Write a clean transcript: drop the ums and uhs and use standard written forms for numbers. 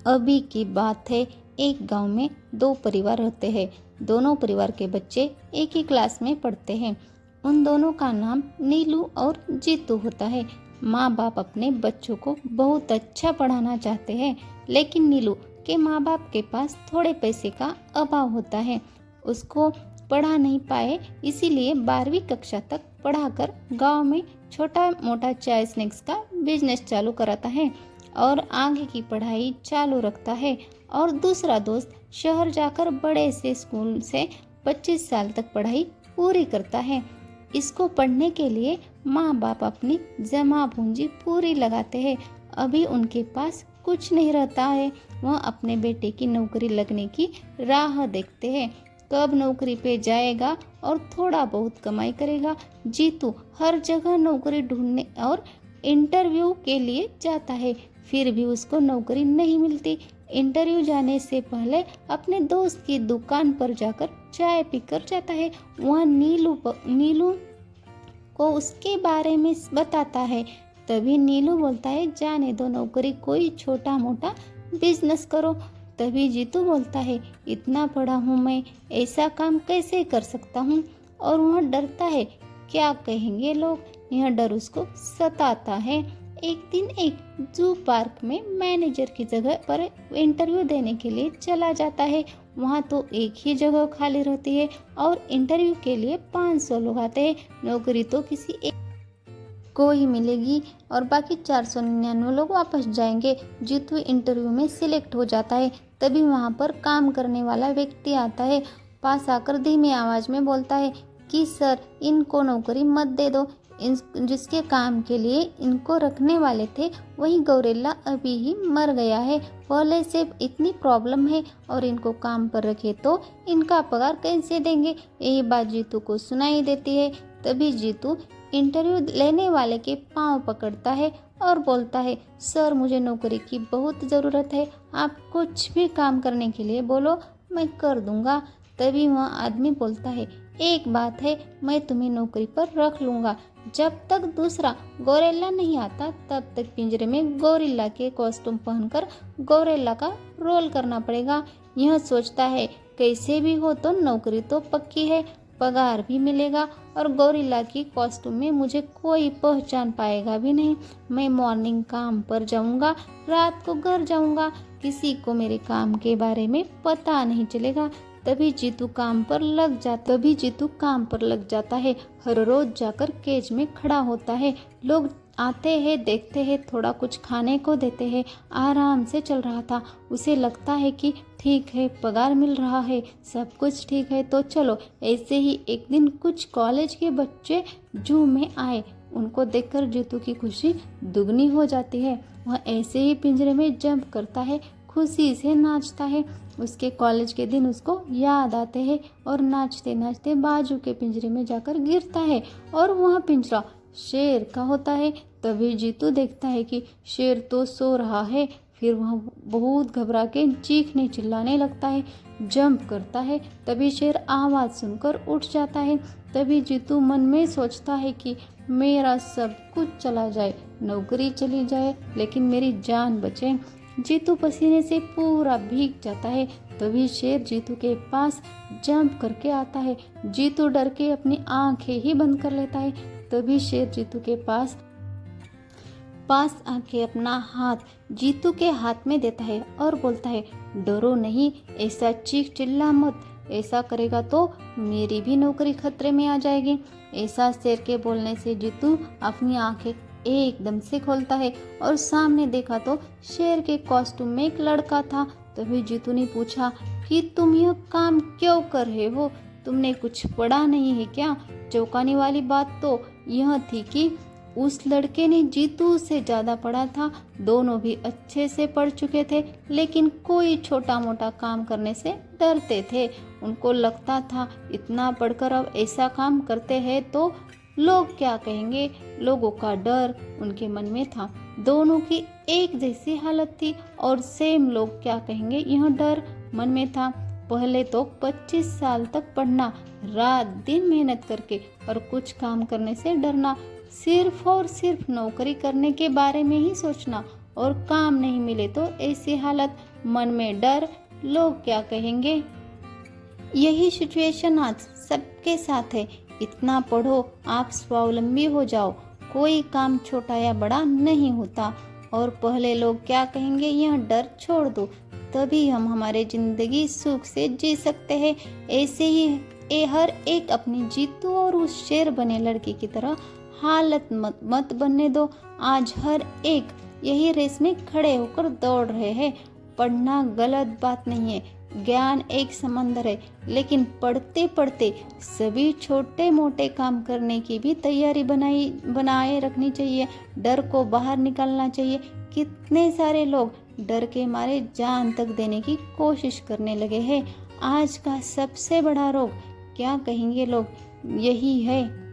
अभी की बात है, एक गांव में दो परिवार रहते हैं। दोनों परिवार के बच्चे एक ही क्लास में पढ़ते हैं। उन दोनों का नाम नीलू और जीतू होता है। माँ बाप अपने बच्चों को बहुत अच्छा पढ़ाना चाहते हैं, लेकिन नीलू के माँ बाप के पास थोड़े पैसे का अभाव होता है। उसको पढ़ा नहीं पाए, इसीलिए 12वीं कक्षा तक पढ़ाकर गांव में छोटा मोटा चाय स्नैक्स का बिजनेस चालू कराता है और आगे की पढ़ाई चालू रखता है। और दूसरा दोस्त शहर जाकर बड़े से स्कूल से 25 साल तक पढ़ाई पूरी करता है। इसको पढ़ने के लिए माँ बाप अपनी जमा पूंजी पूरी लगाते हैं। अभी उनके पास कुछ नहीं रहता है। वह अपने बेटे की नौकरी लगने की राह देखते हैं, कब नौकरी पे जाएगा और थोड़ा बहुत कमाई करेगा। जीतू हर जगह नौकरी ढूंढने और इंटरव्यू के लिए जाता है, फिर भी उसको नौकरी नहीं मिलती। इंटरव्यू जाने से पहले अपने दोस्त की दुकान पर जाकर चाय पीकर जाता है। वहाँ नीलू को उसके बारे में बताता है। तभी नीलू बोलता है, जाने दो नौकरी, कोई छोटा मोटा बिजनेस करो। तभी जीतू बोलता है, इतना पढ़ा हूँ मैं, ऐसा काम कैसे कर सकता हूँ। और वह डरता है, क्या कहेंगे लोग। यह डर उसको सताता है। एक दिन एक जू पार्क में मैनेजर की जगह पर इंटरव्यू देने के लिए चला जाता है। वहाँ तो एक ही जगह खाली रहती है और इंटरव्यू के लिए 500 लोग आते हैं। नौकरी तो किसी एक को ही मिलेगी और बाकी 499 लोग वापस जाएंगे। जीतू इंटरव्यू में सिलेक्ट हो जाता है। तभी वहाँ पर काम करने वाला व्यक्ति आता है। पास आकर धीमी आवाज में बोलता है कि सर, इनको नौकरी मत दे दो। जिसके काम के लिए इनको रखने वाले थे, वही गौरेला अभी ही मर गया है। पहले से इतनी प्रॉब्लम है और इनको काम पर रखे तो इनका पगार कैसे देंगे। यही बात जीतू को सुनाई देती है। तभी जीतू इंटरव्यू लेने वाले के पांव पकड़ता है और बोलता है, सर, मुझे नौकरी की बहुत ज़रूरत है। आप कुछ भी काम करने के लिए बोलो, मैं कर दूंगा। तभी वह आदमी बोलता है, एक बात है, मैं तुम्हें नौकरी पर रख लूँगा। जब तक दूसरा गोरेला नहीं आता तब तक पिंजरे में गोरिल्ला के कॉस्ट्यूम पहनकर गोरेला का रोल करना पड़ेगा। यह सोचता है, कैसे भी हो तो नौकरी तो पक्की है, पगार भी मिलेगा और गोरिल्ला की कॉस्ट्यूम में मुझे कोई पहचान पाएगा भी नहीं। मैं मॉर्निंग काम पर जाऊंगा, रात को घर जाऊंगा, किसी को मेरे काम के बारे में पता नहीं चलेगा। तभी जीतू काम पर लग जाता है। हर रोज जाकर केज में खड़ा होता है। लोग आते हैं, देखते हैं, थोड़ा कुछ खाने को देते हैं। आराम से चल रहा था। उसे लगता है कि ठीक है, पगार मिल रहा है, सब कुछ ठीक है, तो चलो। ऐसे ही एक दिन कुछ कॉलेज के बच्चे जू में आए। उनको देखकर जीतू की खुशी दुगनी हो जाती है। वह ऐसे ही पिंजरे में जंप करता है, खुशी से नाचता है। उसके कॉलेज के दिन उसको याद आते हैं और नाचते नाचते बाजू के पिंजरे में जाकर गिरता है और वह पिंजरा शेर का होता है। तभी जीतू देखता है कि शेर तो सो रहा है। फिर वह बहुत घबरा के चीखने चिल्लाने लगता है, जंप करता है। तभी शेर आवाज़ सुनकर उठ जाता है। तभी जीतू मन में सोचता है कि मेरा सब कुछ चला जाए, नौकरी चली जाए, लेकिन मेरी जान बचे। जीतू पसीने से पूरा भीग जाता है। तभी शेर जीतू के पास जंप करके आता है। जीतू डर के अपनी आंखें ही बंद कर लेता है। तभी शेर जीतू के पास आके अपना हाथ जीतू के हाथ में देता है और बोलता है, डरो नहीं, ऐसा चीख चिल्ला मत, ऐसा करेगा तो मेरी भी नौकरी खतरे में आ जाएगी। ऐसा शेर के बोलने से जीतू अपनी आंखें एकदम से खोलता है और सामने देखा तो शेर के कॉस्ट्यूम में एक लड़का था। तभी जीतू ने पूछा कि तुम यह काम क्यों कर रहे हो, तुमने कुछ पढ़ा नहीं है क्या। चौंकाने वाली बात तो यह थी कि उस लड़के ने जीतू से ज़्यादा पढ़ा था। दोनों भी अच्छे से पढ़ चुके थे, लेकिन कोई छोटा मोटा काम करने से डरते थे। उनको लगता था, इतना पढ़कर अब ऐसा काम करते हैं तो लोग क्या कहेंगे। लोगों का डर उनके मन में था। दोनों की एक जैसी हालत थी और सेम लोग क्या कहेंगे, यह डर मन में था। पहले तो 25 साल तक पढ़ना, रात दिन मेहनत करके और कुछ काम करने से डरना, सिर्फ और सिर्फ नौकरी करने के बारे में ही सोचना और काम नहीं मिले तो ऐसी हालत, मन में डर, लोग क्या कहेंगे। यही सिचुएशन आज सबके साथ है। इतना पढ़ो, आप स्वावलंबी हो जाओ, कोई काम छोटा या बड़ा नहीं होता। और पहले लोग क्या कहेंगे, यह डर छोड़ दो, तभी हम हमारे जिंदगी सुख से जी सकते हैं। ऐसे ही हर एक अपनी जीतू और उस शेर बने लड़की की तरह हालत मत बनने दो। आज हर एक यही रेस में खड़े होकर दौड़ रहे हैं। पढ़ना गलत बात नहीं है, ज्ञान एक समंदर है, लेकिन पढ़ते पढ़ते सभी छोटे मोटे काम करने की भी तैयारी बनाए रखनी चाहिए। डर को बाहर निकालना चाहिए। कितने सारे लोग डर के मारे जान तक देने की कोशिश करने लगे हैं। आज का सबसे बड़ा रोग, क्या कहेंगे लोग, यही है।